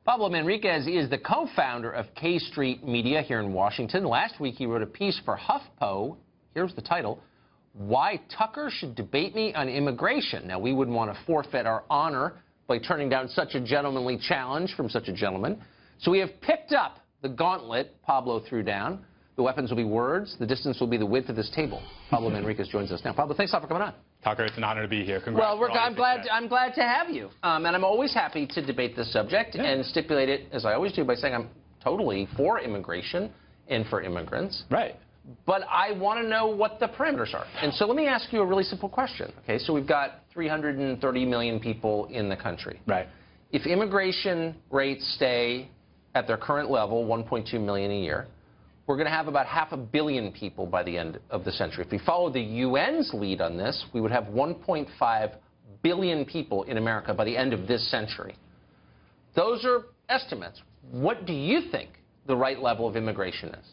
Pablo Manriquez is the co-founder of K Street Media here in Washington. Last week, he wrote a piece for HuffPo. Here's the title: Why Tucker Should Debate Me on Immigration. Now, we wouldn't want to forfeit our honor by turning down such a gentlemanly challenge from such a gentleman. So we have picked up the gauntlet Pablo threw down. The weapons will be words. The distance will be the width of this table. Pablo Manriquez joins us now. Pablo, thanks a lot for coming on. Tucker, it's an honor to be here. Congrats. Well, I'm glad to have you. And I'm always happy to debate this subject and stipulate it, as I always do, by saying I'm totally for immigration and for immigrants. Right. But I want to know what the parameters are. And so let me ask you a really simple question. Okay, so we've got 330 million people in the country. Right. If immigration rates stay at their current level, 1.2 million a year, we're going to have about 500 million people by the end of the century. If we follow the UN's lead on this, we would have 1.5 billion people in America by the end of this century. Those are estimates. What do you think the right level of immigration is?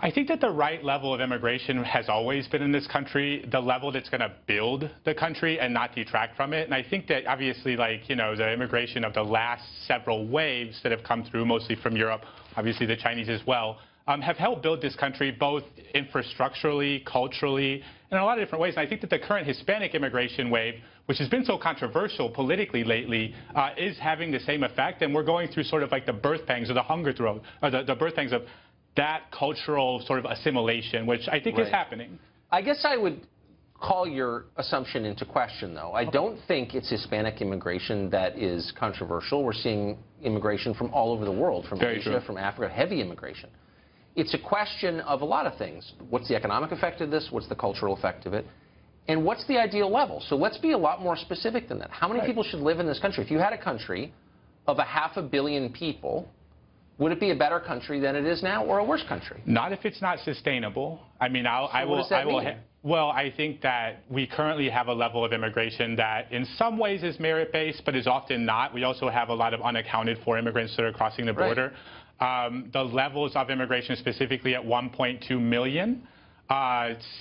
I think that the right level of immigration has always been in this country, the level that's going to build the country and not detract from it. And I think that obviously, like, you know, the immigration of the last several waves that have come through, mostly from Europe, obviously the Chinese as well, have helped build this country both infrastructurally, culturally, and in a lot of different ways. And I think that the current Hispanic immigration wave, which has been so controversial politically lately, is having the same effect. And we're going through sort of like the birth pangs or the hunger throw, or the birth pangs of that cultural sort of assimilation, which I think is happening. I guess I would call your assumption into question, though. I don't think it's Hispanic immigration that is controversial. We're seeing immigration from all over the world, from Asia, from Africa, heavy immigration. It's a question of a lot of things. What's the economic effect of this? What's the cultural effect of it? And what's the ideal level? So let's be a lot more specific than that. How many people should live in this country? If you had a country of 500 million people, would it be a better country than it is now, or a worse country? Not if it's not sustainable. I mean, what does that mean? Well, I think that we currently have a level of immigration that in some ways is merit-based, but is often not. We also have a lot of unaccounted for immigrants that are crossing the border. The levels of immigration, specifically at 1.2 million,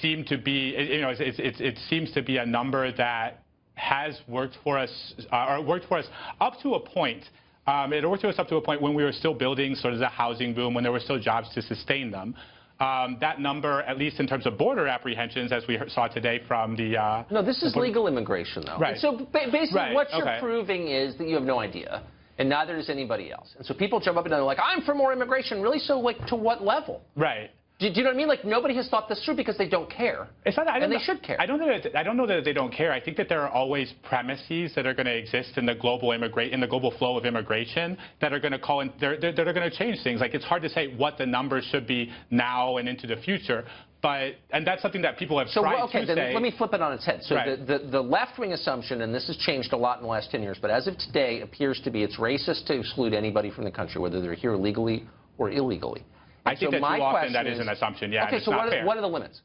seem to be, you know, it seems to be a number that has worked for us, or worked for us up to a point. It worked for us up to a point when we were still building sort of the housing boom, when there were still jobs to sustain them. That number, at least in terms of border apprehensions, as we saw today from the... No, this is legal immigration, though. Right. And so basically what you're proving is that you have no idea, and neither does anybody else. And so people jump up and down, they're like, I'm for more immigration. Really? So, like, to what level? Right. Do you know what I mean? Like, nobody has thought this through because they don't care. It's not, and they should care. I don't know that they don't care. I think that there are always premises that are going to exist in the global flow of immigration that are going to call in, that are going to change things. Like, it's hard to say what the numbers should be now and into the future. And that's something that people have tried to say. Then let me flip it on its head. So the left-wing assumption, and this has changed a lot in the last 10 years, but as of today appears to be it's racist to exclude anybody from the country, whether they're here legally or illegally. I think that too often that is an assumption, yeah. Okay, so what are the limits?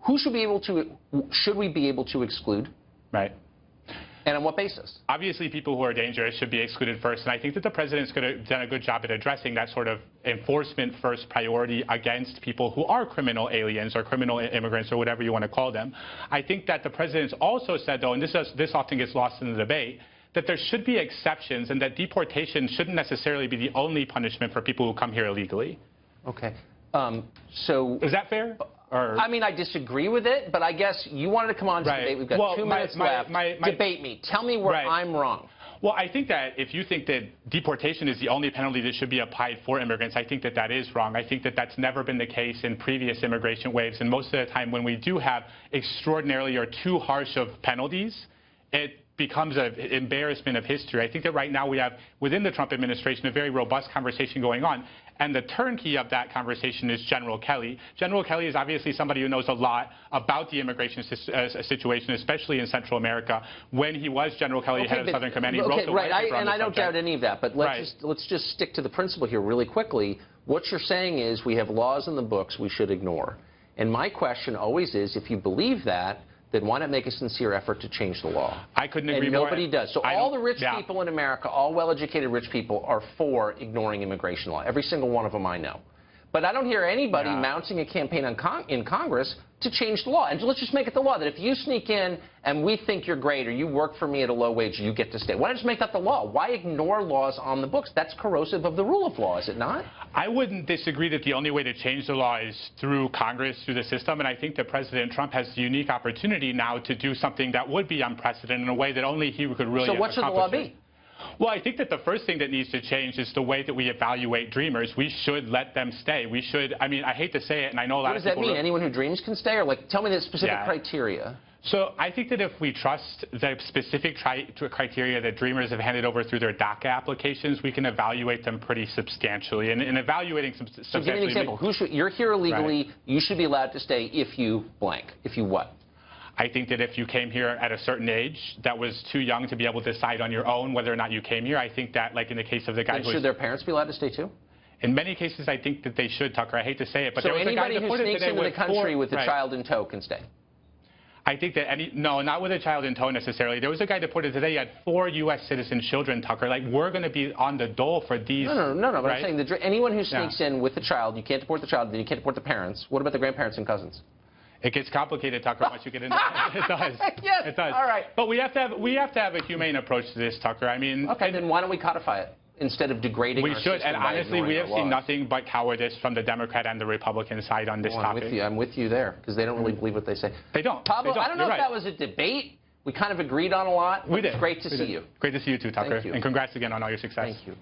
Who should we be able to exclude? Right. And on what basis? Obviously, people who are dangerous should be excluded first, and I think that the president's done a good job at addressing that sort of enforcement first priority against people who are criminal aliens or criminal immigrants or whatever you want to call them. I think that the president's also said, though, and this often gets lost in the debate, that there should be exceptions and that deportation shouldn't necessarily be the only punishment for people who come here illegally. Okay. So is that fair? Or? I mean, I disagree with it, but I guess you wanted to come on to debate. We've got 2 minutes left. Debate me. Tell me where I'm wrong. Well, I think that if you think that deportation is the only penalty that should be applied for immigrants, I think that that is wrong. I think that that's never been the case in previous immigration waves. And most of the time when we do have extraordinarily or too harsh of penalties, it becomes an embarrassment of history. I think that right now we have, within the Trump administration, a very robust conversation going on. And the turnkey of that conversation is General Kelly. General Kelly is obviously somebody who knows a lot about the immigration situation, especially in Central America. When he was General Kelly, head of Southern Command, he wrote the white paper on the I don't doubt any of that. But let's just stick to the principle here really quickly. What you're saying is we have laws in the books we should ignore. And my question always is, if you believe that, then why not make a sincere effort to change the law? I couldn't agree more. And nobody does. So all the rich people in America, all well-educated rich people, are for ignoring immigration law. Every single one of them I know. But I don't hear anybody mounting a campaign in Congress to change the law. And let's just make it the law that if you sneak in and we think you're great or you work for me at a low wage, you get to stay. Why not just make that the law? Why ignore laws on the books? That's corrosive of the rule of law, is it not? I wouldn't disagree that the only way to change the law is through Congress, through the system. And I think that President Trump has the unique opportunity now to do something that would be unprecedented in a way that only he could really accomplish. So what should the law be? Well, I think that the first thing that needs to change is the way that we evaluate dreamers. We should let them stay. We should, I mean, I hate to say it, and I know a lot of people... What does that mean? Anyone who dreams can stay? Or, like, tell me the specific criteria. So I think that if we trust the specific criteria that dreamers have handed over through their DACA applications, we can evaluate them pretty substantially. And in evaluating substantially... So give me an example. You're here illegally. Right. You should be allowed to stay if you blank. If you what? I think that if you came here at a certain age that was too young to be able to decide on your own whether or not you came here, I think that, like in the case of the guy who... Should their parents be allowed to stay too? In many cases, I think that they should, Tucker. I hate to say it, but so there was anybody a guy that who sneaks into the country with a child in tow can stay? I think that no, not with a child in tow necessarily. There was a guy that put it today. He had 4 U.S. citizen children, Tucker. Like, we're going to be on the dole for these. No. But I'm saying anyone who sneaks in with a child, you can't deport the child, then you can't deport the parents. What about the grandparents and cousins? It gets complicated, Tucker, once you get into it. It does. Yes. It does. All right. But we have to have a humane approach to this, Tucker. I mean. Okay. Then why don't we codify it instead of degrading? We should. And honestly, we have seen nothing but cowardice from the Democrat and the Republican side on this topic. I'm with you there because they don't really believe what they say. They don't. Pablo, I don't know if that was a debate. We kind of agreed on a lot. We did. It's great to see you. Great to see you too, Tucker. Thank you. And congrats again on all your success. Thank you.